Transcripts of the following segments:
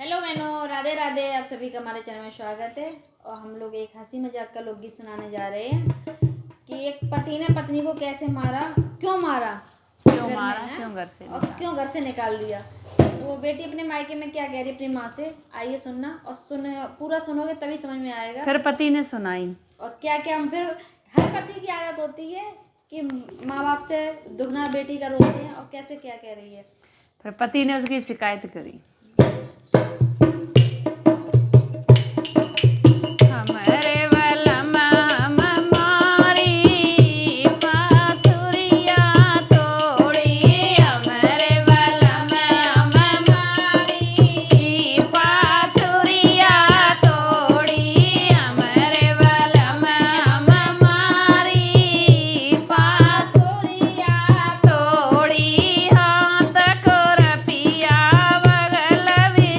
Hello बहनों, राधे राधे। आप सभी का हमारे चैनल में स्वागत है। और हम लोग एक हंसी मजाक का लोकगीत सुनाने जा रहे हैं कि एक पति ने पत्नी को कैसे मारा, क्यों मारा, क्यों मारा, क्यों घर से और क्यों घर से निकाल दिया। वो बेटी अपने मायके में क्या कह रही है अपनी माँ से, आइए सुनना। और पूरा सुनोगे तभी समझ में आएगा। फिर पति ने सुनाई और क्या क्या फिर हर पति की आदत होती है कि माँ बाप से दुगना बेटी का रोते हैं। और कैसे क्या कह रही है। फिर पति ने उसकी शिकायत करी। हमरे बलम हम मारी बांसुरिया तोड़ी, हमरे बलम हम मारी बांसुरिया तोड़ी, हमरे बलम हम मारी बांसुरिया तोड़ी। हाथ को रपिया बगल भी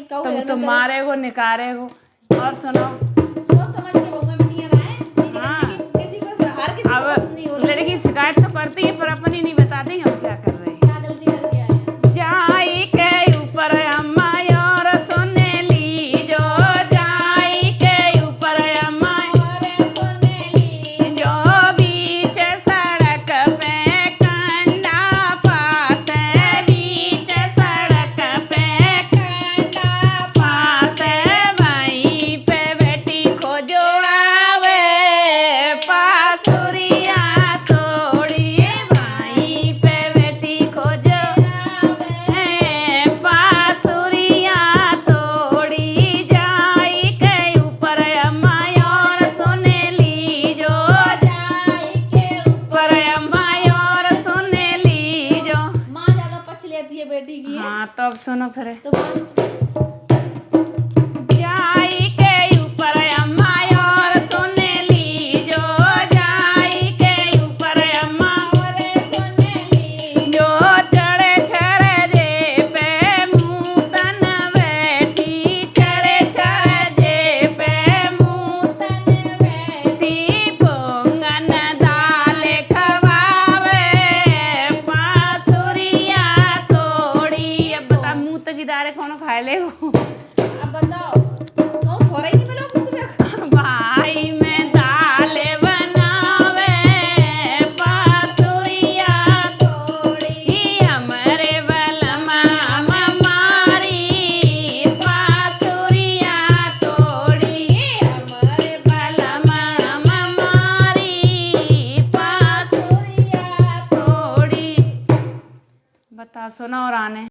कहू तुम घर तो में मारे गो निकारे गो। और सुनो, सोच समझ के बहु में बिटिया रहे दीदी हाँ। किसी को हर किसी को अब पसंद नहीं होता लड़की शिकायत तो करती है पर अपनी नहीं बताती हम क्या कर रहे हैं। क्या गलती करके आए हैं। जाई के ऊपर अम्मा और सुने लीजो, जाई के ऊपर अम्मा जो बीच सड़क पे कंडा पाते, बीच सड़क पे कंडा पाते, वहीं पे बेटी खोजो आवे पासुरिया तोड़ी, वहीं पे बेटी खोजो आवे पासुरिया तोड़ी, जाई के ऊपर अम्मा और सुने लीजो, जाई के ऊपर अम्मा और सुने लीजो। माँ ज्यादा पछ लेती है बेटी की है। हाँ तब सुनो फिर, तो माँ जाई के ऊपर अम्मा और सुने लीजो, जाई के ऊपर अम्मा और सुने लीजो, चढ़े छरे जे पे मुँह बैठी, चढ़े छरे जे पे मुँह बैठी, पोंगन दाल खवावे पासुरिया तोड़ी। अब बता मुँह तक दारे कौन खाए ले गो। अब बताओ कौन हो रही थी मैं लोग तुम्हें भाई में दाल बनावे पासुरिया तोड़ी, हमरे बलमा मारी पासुरिया तोड़ी, हमरे बलमा मारी पासुरिया तोड़ी। बता सुनो राने।